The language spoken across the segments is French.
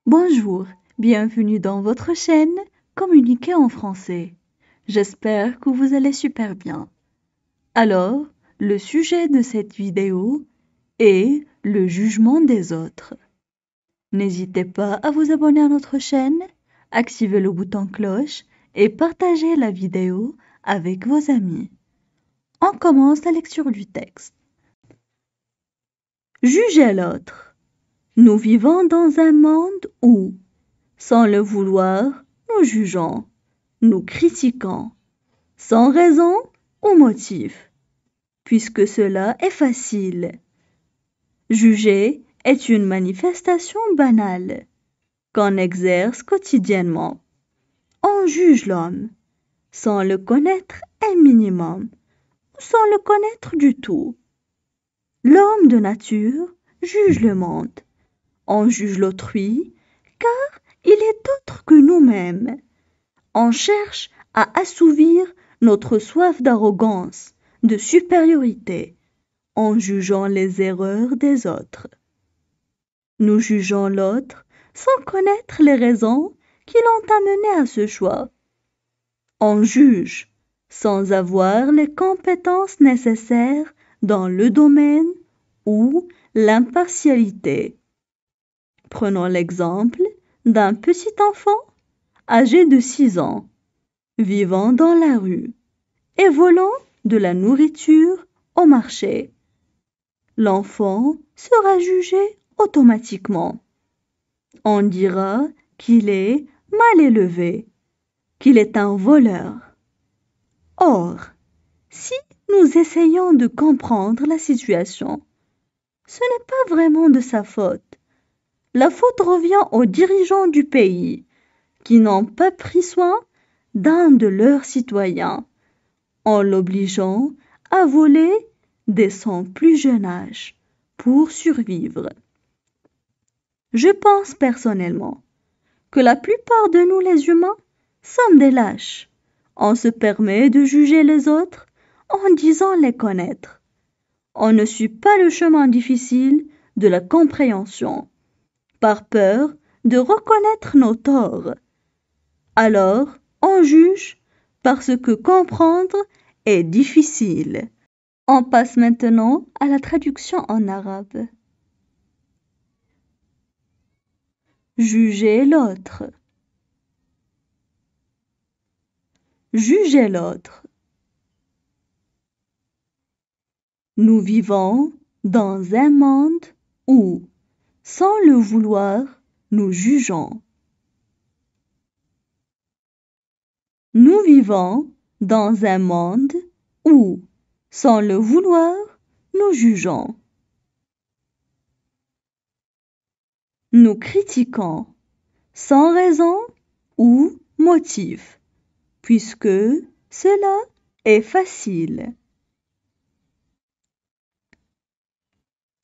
Bonjour, bienvenue dans votre chaîne Communiquer en français. J'espère que vous allez super bien. Alors, le sujet de cette vidéo est le jugement des autres. N'hésitez pas à vous abonner à notre chaîne, activer le bouton cloche et partager la vidéo avec vos amis. On commence la lecture du texte. Juger l'autre. Nous vivons dans un monde où, sans le vouloir, nous jugeons, nous critiquons, sans raison ou motif, puisque cela est facile. Juger est une manifestation banale qu'on exerce quotidiennement. On juge l'homme, sans le connaître un minimum, ou sans le connaître du tout. L'homme de nature juge le monde. On juge l'autrui, car il est autre que nous-mêmes. On cherche à assouvir notre soif d'arrogance, de supériorité, en jugeant les erreurs des autres. Nous jugeons l'autre sans connaître les raisons qui l'ont amené à ce choix. On juge sans avoir les compétences nécessaires dans le domaine ou l'impartialité. Prenons l'exemple d'un petit enfant âgé de 6 ans, vivant dans la rue et volant de la nourriture au marché. L'enfant sera jugé automatiquement. On dira qu'il est mal élevé, qu'il est un voleur. Or, si nous essayons de comprendre la situation, ce n'est pas vraiment de sa faute. La faute revient aux dirigeants du pays qui n'ont pas pris soin d'un de leurs citoyens en l'obligeant à voler dès son plus jeune âge pour survivre. Je pense personnellement que la plupart de nous les humains sommes des lâches. On se permet de juger les autres en disant les connaître. On ne suit pas le chemin difficile de la compréhension, par peur de reconnaître nos torts. Alors, on juge parce que comprendre est difficile. On passe maintenant à la traduction en arabe. Juger l'autre. Juger l'autre. Nous vivons dans un monde où, sans le vouloir, nous jugeons. Nous vivons dans un monde où, sans le vouloir, nous jugeons. Nous critiquons, sans raison ou motif, puisque cela est facile.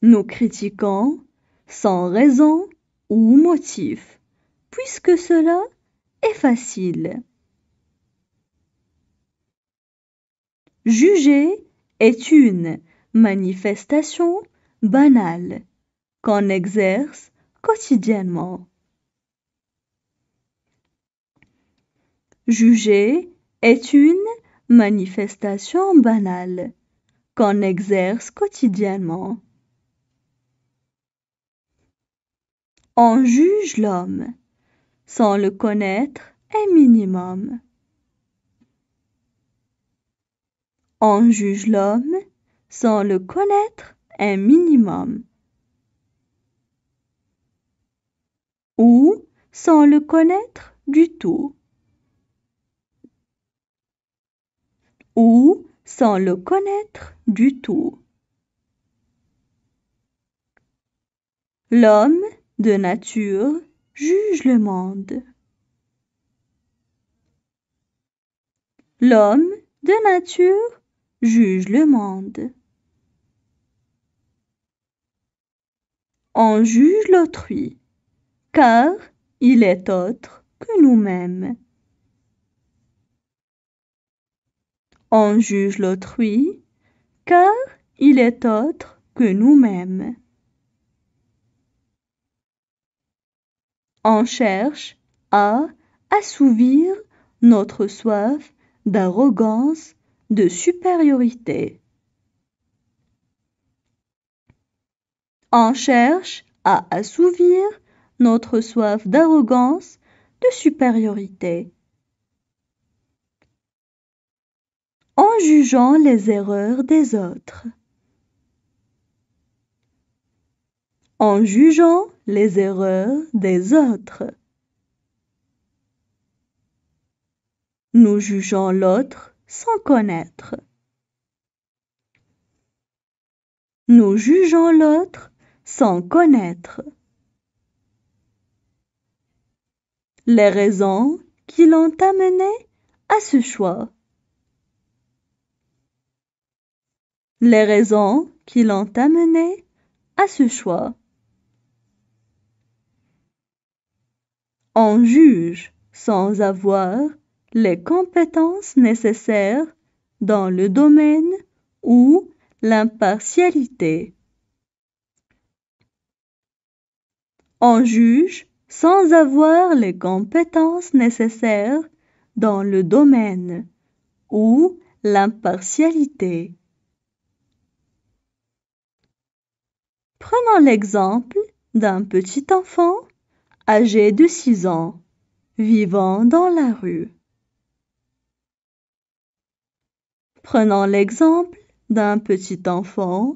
Nous critiquons sans raison ou motif, puisque cela est facile. Juger est une manifestation banale qu'on exerce quotidiennement. Juger est une manifestation banale qu'on exerce quotidiennement. On juge l'homme sans le connaître un minimum. On juge l'homme sans le connaître un minimum. Ou sans le connaître du tout. Ou sans le connaître du tout. L'homme de nature juge le monde. L'homme de nature juge le monde. On juge l'autrui, car il est autre que nous-mêmes. On juge l'autrui, car il est autre que nous-mêmes. On cherche à assouvir notre soif d'arrogance, de supériorité. On cherche à assouvir notre soif d'arrogance, de supériorité. En jugeant les erreurs des autres. En jugeant les erreurs des autres. Nous jugeons l'autre sans connaître. Nous jugeons l'autre sans connaître. Les raisons qui l'ont amené à ce choix. Les raisons qui l'ont amené à ce choix. On juge sans avoir les compétences nécessaires dans le domaine ou l'impartialité. On juge sans avoir les compétences nécessaires dans le domaine ou l'impartialité. Prenons l'exemple d'un petit enfant âgé de 6 ans, vivant dans la rue. Prenons l'exemple d'un petit enfant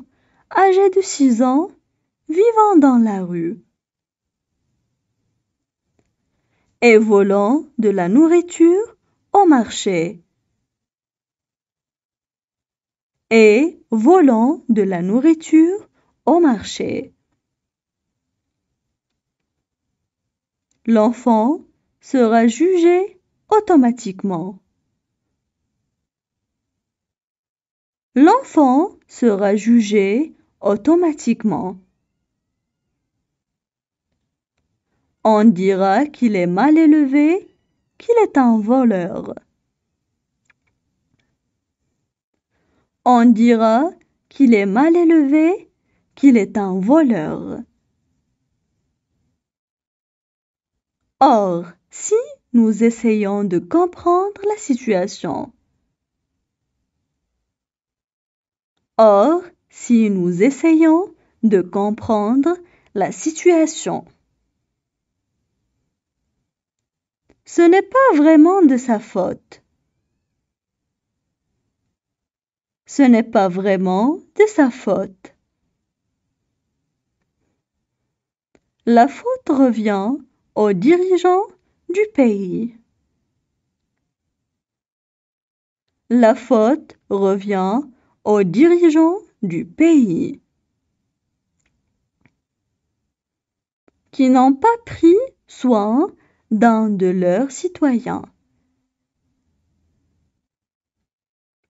âgé de 6 ans, vivant dans la rue. Et volant de la nourriture au marché. Et volant de la nourriture au marché. L'enfant sera jugé automatiquement. L'enfant sera jugé automatiquement. On dira qu'il est mal élevé, qu'il est un voleur. On dira qu'il est mal élevé, qu'il est un voleur. Or, si nous essayons de comprendre la situation, ce n'est pas vraiment de sa faute. Ce n'est pas vraiment de sa faute. La faute revient aux dirigeants du pays. La faute revient aux dirigeants du pays qui n'ont pas pris soin d'un de leurs citoyens.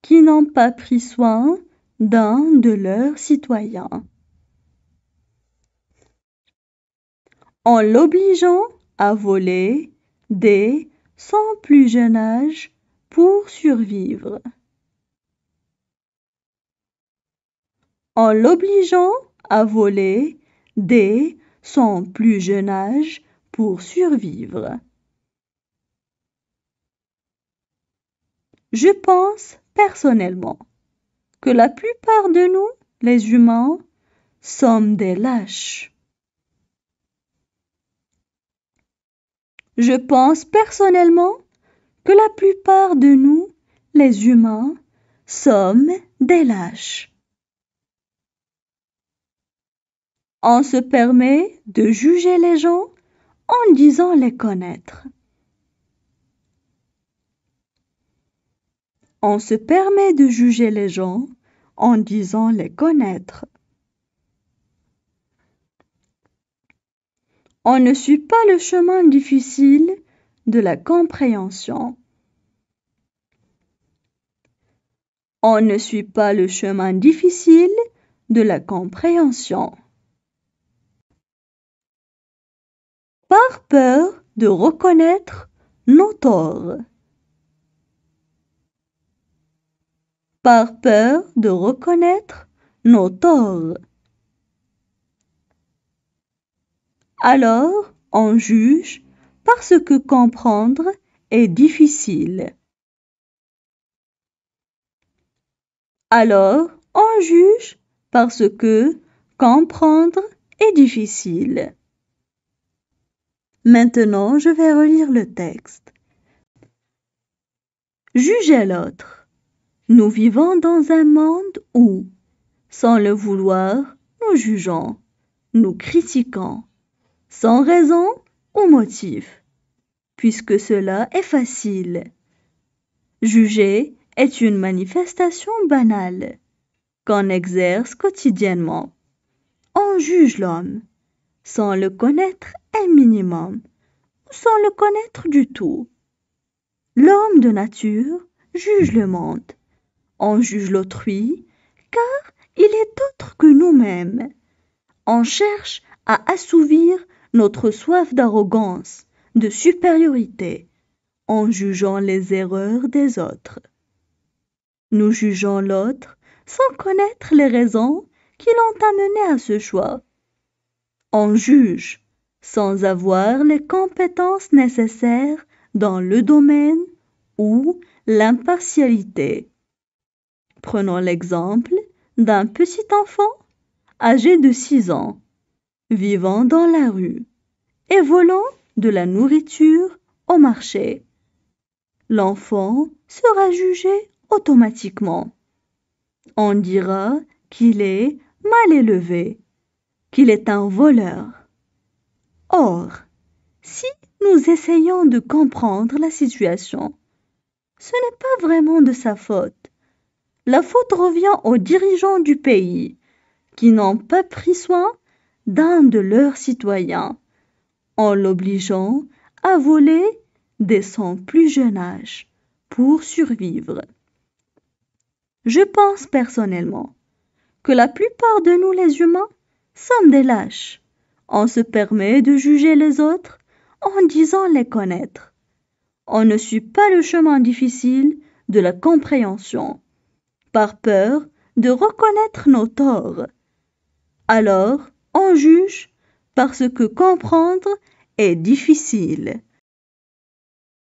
Qui n'ont pas pris soin d'un de leurs citoyens. En l'obligeant à voler dès son plus jeune âge pour survivre. En l'obligeant à voler dès son plus jeune âge pour survivre. Je pense personnellement que la plupart de nous, les humains, sommes des lâches. Je pense personnellement que la plupart de nous, les humains, sommes des lâches. On se permet de juger les gens en disant les connaître. On se permet de juger les gens en disant les connaître. On ne suit pas le chemin difficile de la compréhension. On ne suit pas le chemin difficile de la compréhension. Par peur de reconnaître nos torts. Par peur de reconnaître nos torts. Alors, On juge parce que comprendre est difficile. Alors, on juge parce que comprendre est difficile. Maintenant, je vais relire le texte. Juger l'autre. Nous vivons dans un monde où, sans le vouloir, nous jugeons, nous critiquons, sans raison ou motif, puisque cela est facile. Juger est une manifestation banale qu'on exerce quotidiennement. On juge l'homme, sans le connaître un minimum, ou sans le connaître du tout. L'homme de nature juge le monde. On juge l'autrui, car il est autre que nous-mêmes. On cherche à assouvir notre soif d'arrogance, de supériorité, en jugeant les erreurs des autres. Nous jugeons l'autre sans connaître les raisons qui l'ont amené à ce choix. On juge sans avoir les compétences nécessaires dans le domaine ou l'impartialité. Prenons l'exemple d'un petit enfant âgé de 6 ans, vivant dans la rue et volant de la nourriture au marché. L'enfant sera jugé automatiquement. On dira qu'il est mal élevé, qu'il est un voleur. Or, si nous essayons de comprendre la situation, ce n'est pas vraiment de sa faute. La faute revient aux dirigeants du pays qui n'ont pas pris soin d'un de leurs citoyens en l'obligeant à voler dès son plus jeune âge pour survivre. Je pense personnellement que la plupart de nous les humains sommes des lâches. On se permet de juger les autres en disant les connaître. On ne suit pas le chemin difficile de la compréhension, par peur de reconnaître nos torts. Alors, on juge parce que comprendre est difficile.